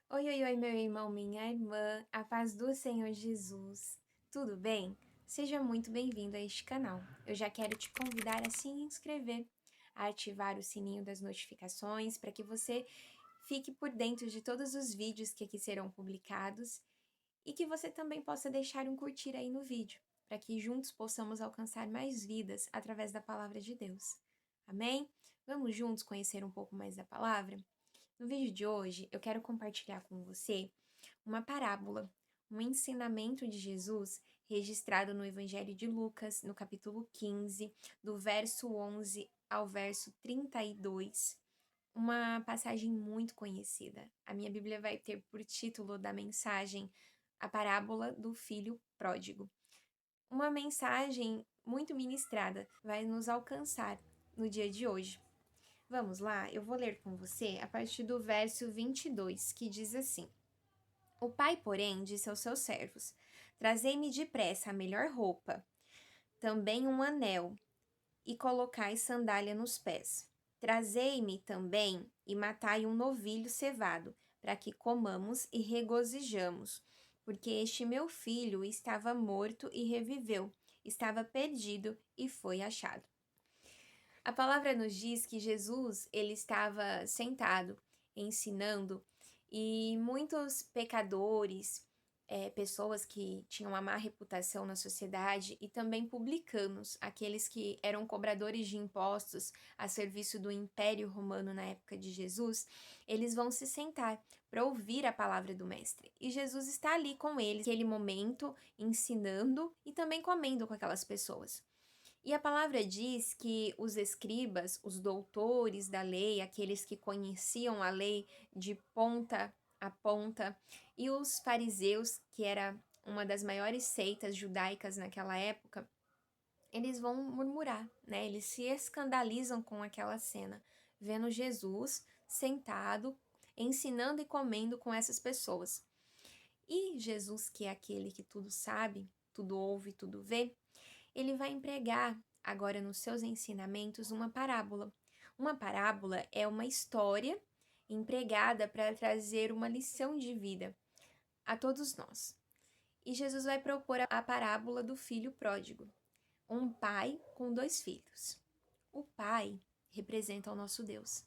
Oi, oi, oi, meu irmão, minha irmã, a paz do Senhor Jesus. Tudo bem? Seja muito bem-vindo a este canal. Eu já quero te convidar a se inscrever, a ativar o sininho das notificações para que você fique por dentro de todos os vídeos que aqui serão publicados e que você também possa deixar um curtir aí no vídeo, para que juntos possamos alcançar mais vidas através da palavra de Deus. Amém? Vamos juntos conhecer um pouco mais da palavra? No vídeo de hoje, eu quero compartilhar com você uma parábola, um ensinamento de Jesus registrado no Evangelho de Lucas, no capítulo 15, do verso 11 ao verso 32. Uma passagem muito conhecida. A minha Bíblia vai ter por título da mensagem a parábola do filho pródigo. Uma mensagem muito ministrada vai nos alcançar no dia de hoje. Vamos lá, eu vou ler com você a partir do verso 22, que diz assim: O pai, porém, disse aos seus servos: Trazei-me depressa a melhor roupa, também um anel, e colocai sandália nos pés. Trazei-me também e matai um novilho cevado, para que comamos e regozijamos, porque este meu filho estava morto e reviveu, estava perdido e foi achado. A palavra nos diz que Jesus, ele estava sentado, ensinando, e muitos pecadores, pessoas que tinham uma má reputação na sociedade, e também publicanos, aqueles que eram cobradores de impostos a serviço do Império Romano na época de Jesus, eles vão se sentar para ouvir a palavra do Mestre. E Jesus está ali com eles, naquele momento, ensinando e também comendo com aquelas pessoas. E a palavra diz que os escribas, os doutores da lei, aqueles que conheciam a lei de ponta a ponta, e os fariseus, que era uma das maiores seitas judaicas naquela época, eles vão murmurar, né? Eles se escandalizam com aquela cena, vendo Jesus sentado, ensinando e comendo com essas pessoas. E Jesus, que é aquele que tudo sabe, tudo ouve, tudo vê, ele vai empregar agora nos seus ensinamentos uma parábola. Uma parábola é uma história empregada para trazer uma lição de vida a todos nós. E Jesus vai propor a parábola do filho pródigo, um pai com dois filhos. O pai representa o nosso Deus,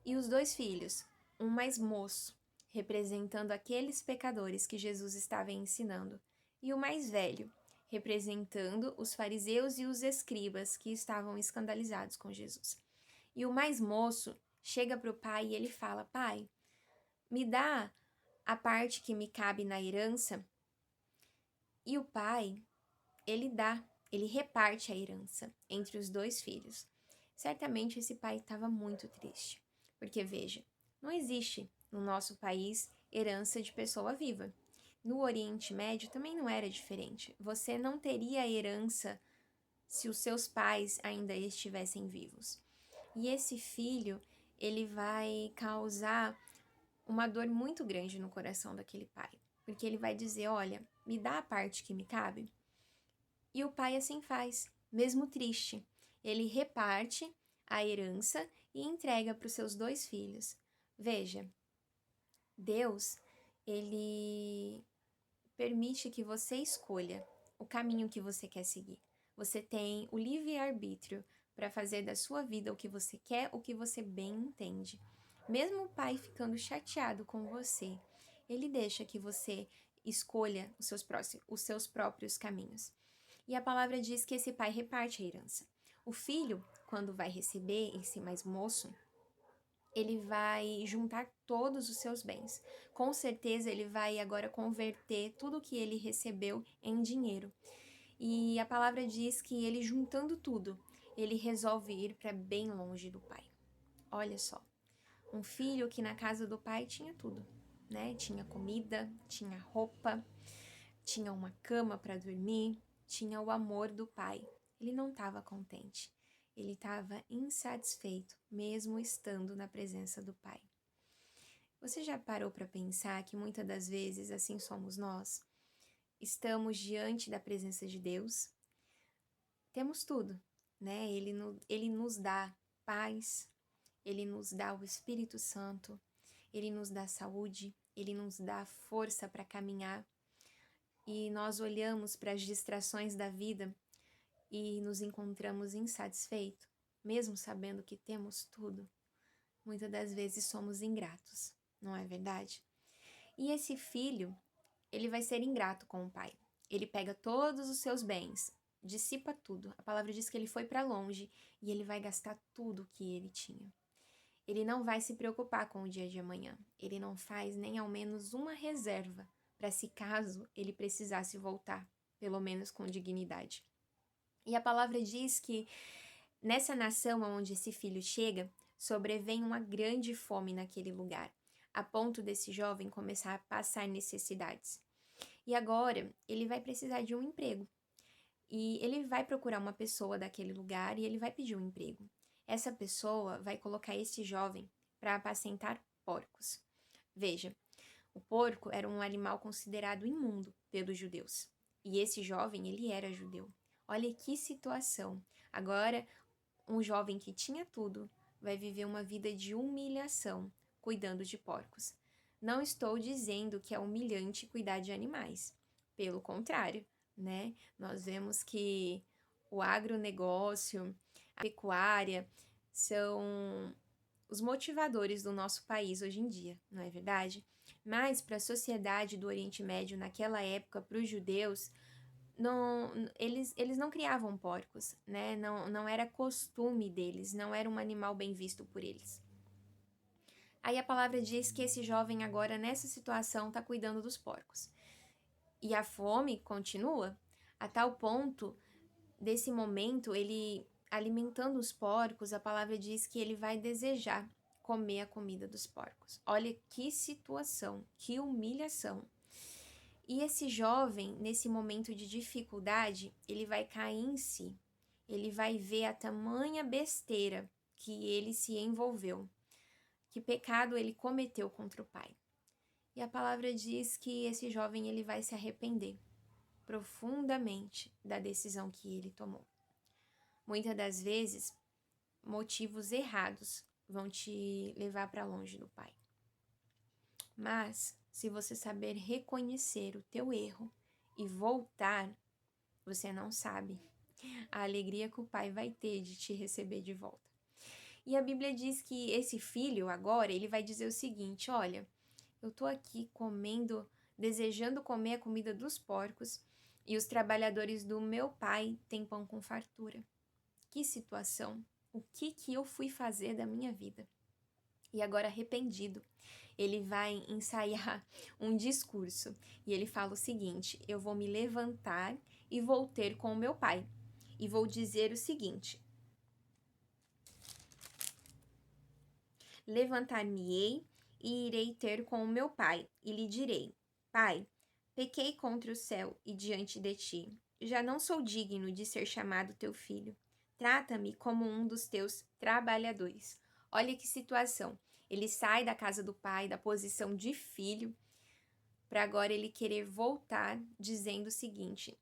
e os dois filhos, um mais moço, representando aqueles pecadores que Jesus estava ensinando, e o mais velho, representando os fariseus e os escribas que estavam escandalizados com Jesus. E o mais moço chega para o pai e ele fala: Pai, me dá a parte que me cabe na herança. E o pai, ele reparte a herança entre os dois filhos. Certamente esse pai estava muito triste, porque veja, não existe no nosso país herança de pessoa viva. No Oriente Médio também não era diferente. Você não teria herança se os seus pais ainda estivessem vivos. E esse filho, ele vai causar uma dor muito grande no coração daquele pai, porque ele vai dizer: Olha, me dá a parte que me cabe. E o pai assim faz, mesmo triste. Ele reparte a herança e entrega para os seus dois filhos. Veja, Deus, ele permite que você escolha o caminho que você quer seguir. Você tem o livre-arbítrio para fazer da sua vida o que você quer, o que você bem entende. Mesmo o pai ficando chateado com você, ele deixa que você escolha os seus próprios caminhos. E a palavra diz que esse pai reparte a herança. O filho, quando vai receber esse mais moço, ele vai juntar todos os seus bens. Com certeza ele vai agora converter tudo que ele recebeu em dinheiro. E a palavra diz que ele juntando tudo, ele resolve ir para bem longe do pai. Olha só, um filho que na casa do pai tinha tudo, né? Tinha comida, tinha roupa, tinha uma cama para dormir, tinha o amor do pai. Ele não estava contente. Ele estava insatisfeito, mesmo estando na presença do pai. Você já parou para pensar que muitas das vezes assim somos nós? Estamos diante da presença de Deus, temos tudo, né? Ele nos dá paz, ele nos dá o Espírito Santo, Ele nos dá saúde, Ele nos dá força para caminhar. E nós olhamos para as distrações da vida e nos encontramos insatisfeitos, mesmo sabendo que temos tudo. Muitas das vezes somos ingratos, não é verdade? E esse filho, ele vai ser ingrato com o pai. Ele pega todos os seus bens, dissipa tudo. A palavra diz que ele foi para longe e ele vai gastar tudo que ele tinha. Ele não vai se preocupar com o dia de amanhã. Ele não faz nem ao menos uma reserva para se caso ele precisasse voltar, pelo menos com dignidade. E a palavra diz que nessa nação onde esse filho chega, sobrevém uma grande fome naquele lugar, a ponto desse jovem começar a passar necessidades. E agora ele vai precisar de um emprego. E ele vai procurar uma pessoa daquele lugar e ele vai pedir um emprego. Essa pessoa vai colocar esse jovem para apacentar porcos. Veja, o porco era um animal considerado imundo pelos judeus. E esse jovem, ele era judeu. Olha que situação. Agora, um jovem que tinha tudo vai viver uma vida de humilhação, cuidando de porcos. Não estou dizendo que é humilhante cuidar de animais. Pelo contrário, né? Nós vemos que o agronegócio, a pecuária são os motivadores do nosso país hoje em dia, não é verdade? Mas para a sociedade do Oriente Médio naquela época, para os judeus, eles não criavam porcos, né? Não era costume deles, não era um animal bem visto por eles. Aí a palavra diz que esse jovem agora, nessa situação, está cuidando dos porcos. E a fome continua, a tal ponto, desse momento, ele alimentando os porcos, a palavra diz que ele vai desejar comer a comida dos porcos. Olha que situação, que humilhação. E esse jovem, nesse momento de dificuldade, ele vai cair em si. Ele vai ver a tamanha besteira que ele se envolveu. Que pecado ele cometeu contra o pai. E a palavra diz que esse jovem ele vai se arrepender profundamente da decisão que ele tomou. Muitas das vezes, motivos errados vão te levar para longe do pai. Mas, se você saber reconhecer o teu erro e voltar, você não sabe a alegria que o pai vai ter de te receber de volta. E a Bíblia diz que esse filho agora, ele vai dizer o seguinte, olha, eu tô aqui comendo, desejando comer a comida dos porcos e os trabalhadores do meu pai têm pão com fartura. Que situação! O que eu fui fazer da minha vida? E agora arrependido, ele vai ensaiar um discurso e ele fala o seguinte, eu vou me levantar e vou ter com o meu pai e vou dizer o seguinte, levantar-me-ei e irei ter com o meu pai e lhe direi, pai, pequei contra o céu e diante de ti, já não sou digno de ser chamado teu filho, trata-me como um dos teus trabalhadores. Olha que situação. Ele sai da casa do pai, da posição de filho, para agora ele querer voltar dizendo o seguinte,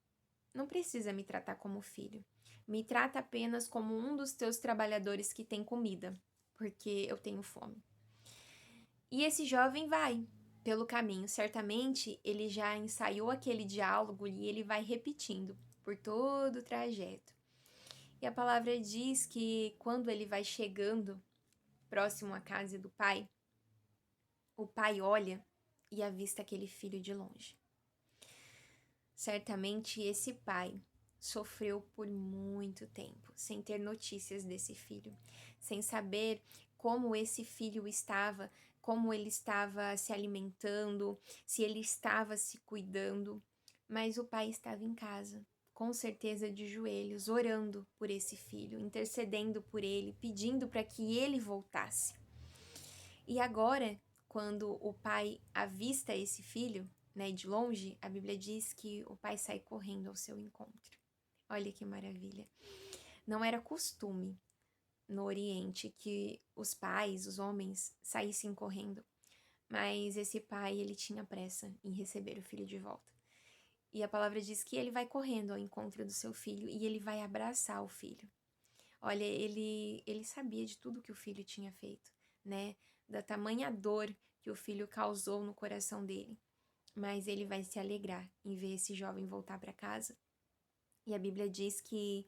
não precisa me tratar como filho, me trata apenas como um dos teus trabalhadores que tem comida, porque eu tenho fome. E esse jovem vai pelo caminho, certamente ele já ensaiou aquele diálogo e ele vai repetindo por todo o trajeto. E a palavra diz que quando ele vai chegando próximo à casa do pai, o pai olha e avista aquele filho de longe. Certamente esse pai sofreu por muito tempo, sem ter notícias desse filho, sem saber como esse filho estava, como ele estava se alimentando, se ele estava se cuidando, mas o pai estava em casa, com certeza de joelhos, orando por esse filho, intercedendo por ele, pedindo para que ele voltasse. E agora, quando o pai avista esse filho, né, de longe, a Bíblia diz que o pai sai correndo ao seu encontro. Olha que maravilha. Não era costume no Oriente que os pais, os homens, saíssem correndo, mas esse pai, ele tinha pressa em receber o filho de volta. E a palavra diz que ele vai correndo ao encontro do seu filho e ele vai abraçar o filho. Olha, ele sabia de tudo que o filho tinha feito, né? Da tamanha dor que o filho causou no coração dele, mas ele vai se alegrar em ver esse jovem voltar para casa. E a Bíblia diz que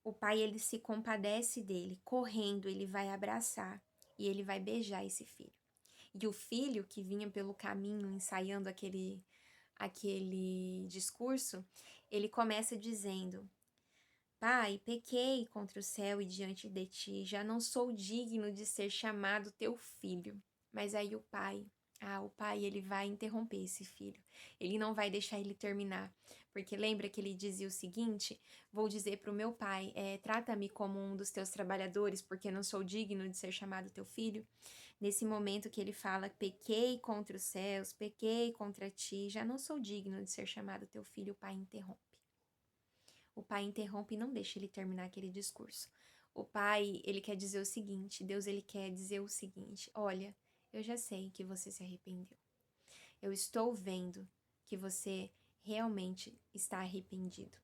o pai, ele se compadece dele, correndo, ele vai abraçar e ele vai beijar esse filho. E o filho que vinha pelo caminho ensaiando aquele discurso, ele começa dizendo: Pai, pequei contra o céu e diante de ti, já não sou digno de ser chamado teu filho. Mas aí o pai, ele vai interromper esse filho. Ele não vai deixar ele terminar, porque lembra que ele dizia o seguinte: vou dizer para o meu pai, trata-me como um dos teus trabalhadores, porque não sou digno de ser chamado teu filho. Nesse momento que ele fala, pequei contra os céus, pequei contra ti, já não sou digno de ser chamado teu filho, o pai interrompe. O pai interrompe e não deixa ele terminar aquele discurso. O pai, ele quer dizer o seguinte, Deus, ele quer dizer o seguinte: olha, eu já sei que você se arrependeu. Eu estou vendo que você realmente está arrependido.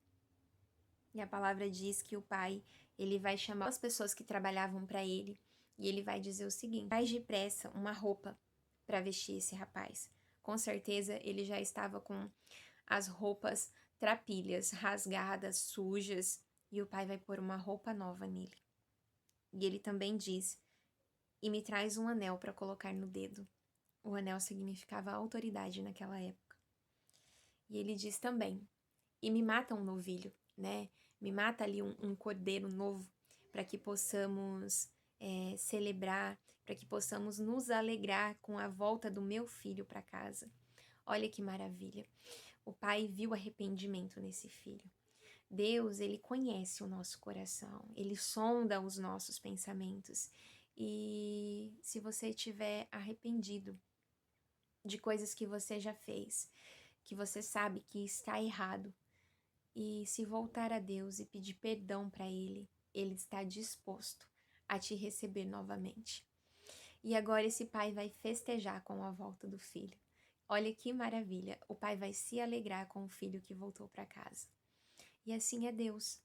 E a palavra diz que o pai, ele vai chamar as pessoas que trabalhavam para ele e ele vai dizer o seguinte: traz depressa uma roupa para vestir esse rapaz. Com certeza ele já estava com as roupas trapilhas, rasgadas, sujas, e o pai vai pôr uma roupa nova nele. E ele também diz: e me traz um anel para colocar no dedo. O anel significava autoridade naquela época. E ele diz também: e me mata um novilho, né? Me mata ali um cordeiro novo, para que possamos celebrar, para que possamos nos alegrar com a volta do meu filho para casa. Olha que maravilha. O pai viu arrependimento nesse filho. Deus, ele conhece o nosso coração, ele sonda os nossos pensamentos. E se você estiver arrependido de coisas que você já fez, que você sabe que está errado, e se voltar a Deus e pedir perdão para Ele, Ele está disposto a te receber novamente. E agora esse pai vai festejar com a volta do filho. Olha que maravilha, o pai vai se alegrar com o filho que voltou para casa. E assim é Deus.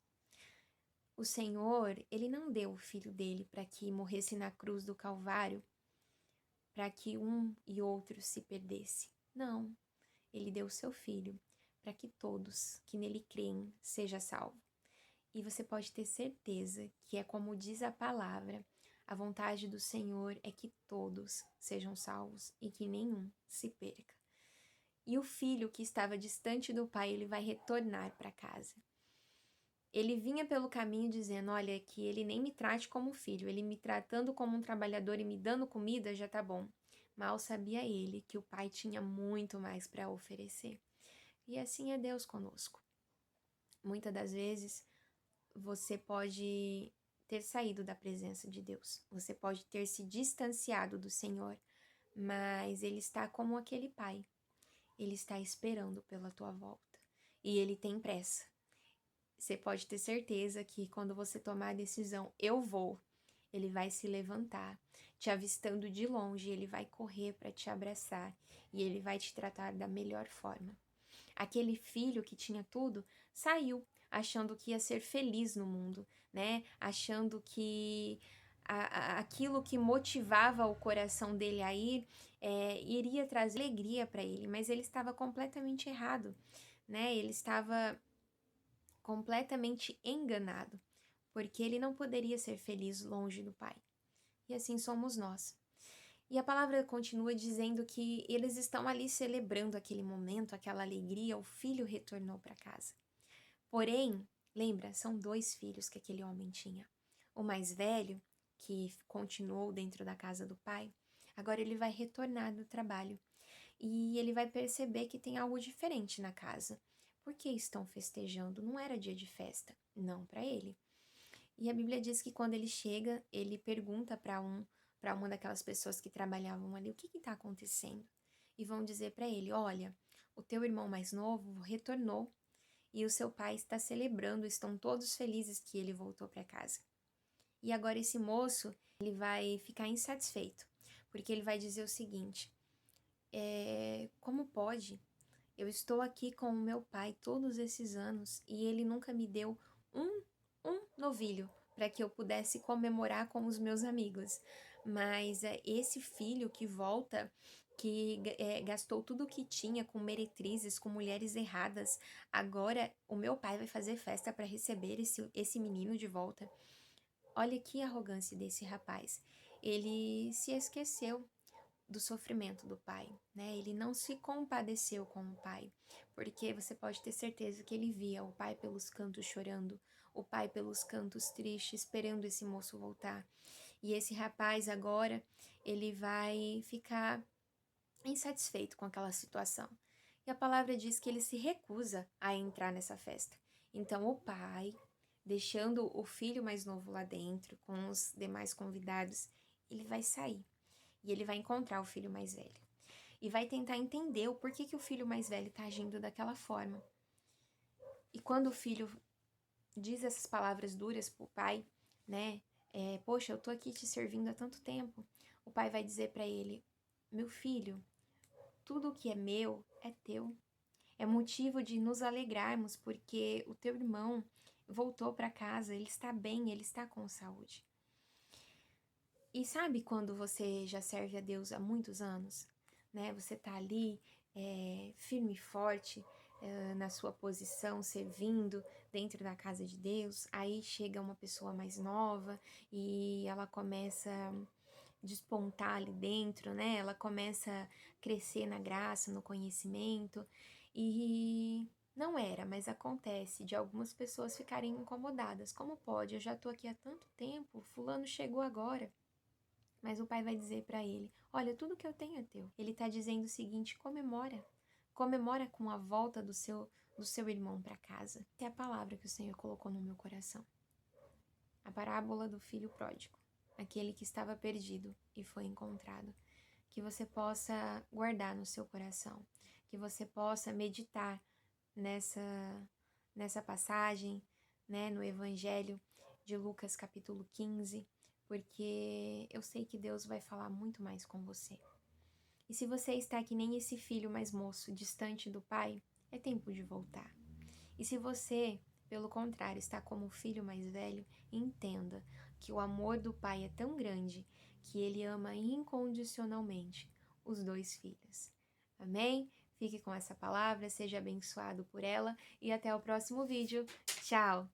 O Senhor, ele não deu o filho dele para que morresse na cruz do Calvário, para que um e outro se perdesse. Não, ele deu o seu filho para que todos que nele creem sejam salvos. E você pode ter certeza que é como diz a palavra, a vontade do Senhor é que todos sejam salvos e que nenhum se perca. E o filho que estava distante do pai, ele vai retornar para casa. Ele vinha pelo caminho dizendo, olha, que ele nem me trate como filho, ele me tratando como um trabalhador e me dando comida já tá bom. Mal sabia ele que o pai tinha muito mais para oferecer. E assim é Deus conosco. Muitas das vezes, você pode ter saído da presença de Deus, você pode ter se distanciado do Senhor, mas Ele está como aquele pai, Ele está esperando pela tua volta e Ele tem pressa. Você pode ter certeza que quando você tomar a decisão, eu vou, Ele vai se levantar, te avistando de longe, Ele vai correr para te abraçar e Ele vai te tratar da melhor forma. Aquele filho que tinha tudo saiu achando que ia ser feliz no mundo, né? Achando que aquilo que motivava o coração dele a ir iria trazer alegria para ele, mas ele estava completamente errado, né? Ele estava completamente enganado, porque ele não poderia ser feliz longe do Pai. E assim somos nós. E a palavra continua dizendo que eles estão ali celebrando aquele momento, aquela alegria, o filho retornou para casa. Porém, lembra, são 2 filhos que aquele homem tinha. O mais velho, que continuou dentro da casa do pai, agora ele vai retornar do trabalho. E ele vai perceber que tem algo diferente na casa. Por que estão festejando? Não era dia de festa. Não para ele. E a Bíblia diz que quando ele chega, ele pergunta para uma daquelas pessoas que trabalhavam ali, o que está acontecendo? E vão dizer para ele, olha, o teu irmão mais novo retornou e o seu pai está celebrando, estão todos felizes que ele voltou para casa. E agora esse moço, ele vai ficar insatisfeito, porque ele vai dizer o seguinte, como pode? Eu estou aqui com o meu pai todos esses anos e ele nunca me deu um novilho para que eu pudesse comemorar com os meus amigos. Mas esse filho que volta, que gastou tudo o que tinha com meretrizes, com mulheres erradas, agora o meu pai vai fazer festa para receber esse menino de volta. Olha que arrogância desse rapaz. Ele se esqueceu do sofrimento do pai, né? Ele não se compadeceu com o pai, porque você pode ter certeza que ele via o pai pelos cantos chorando, o pai pelos cantos tristes, esperando esse moço voltar. E esse rapaz agora, ele vai ficar insatisfeito com aquela situação. E a palavra diz que ele se recusa a entrar nessa festa. Então o pai, deixando o filho mais novo lá dentro, com os demais convidados, ele vai sair. E ele vai encontrar o filho mais velho. E vai tentar entender o porquê que o filho mais velho está agindo daquela forma. E quando o filho diz essas palavras duras pro pai, né? Poxa, eu tô aqui te servindo há tanto tempo. O pai vai dizer para ele: meu filho, tudo o que é meu é teu. É motivo de nos alegrarmos porque o teu irmão voltou para casa, ele está bem, ele está com saúde. E sabe quando você já serve a Deus há muitos anos, né? Você tá ali firme e forte na sua posição, servindo dentro da casa de Deus. Aí chega uma pessoa mais nova e ela começa a despontar ali dentro, né? Ela começa a crescer na graça, no conhecimento. E não era, mas acontece de algumas pessoas ficarem incomodadas. Como pode? Eu já tô aqui há tanto tempo, fulano chegou agora. Mas o pai vai dizer para ele: olha, tudo que eu tenho é teu. Ele está dizendo o seguinte: comemora. Comemora com a volta do seu irmão para casa. É a palavra que o Senhor colocou no meu coração. A parábola do filho pródigo, aquele que estava perdido e foi encontrado. Que você possa guardar no seu coração, que você possa meditar nessa passagem, né, no Evangelho de Lucas capítulo 15, porque eu sei que Deus vai falar muito mais com você. E se você está que nem esse filho mais moço, distante do pai, é tempo de voltar. E se você, pelo contrário, está como o filho mais velho, entenda que o amor do pai é tão grande que ele ama incondicionalmente os dois filhos. Amém? Fique com essa palavra, seja abençoado por ela e até o próximo vídeo. Tchau!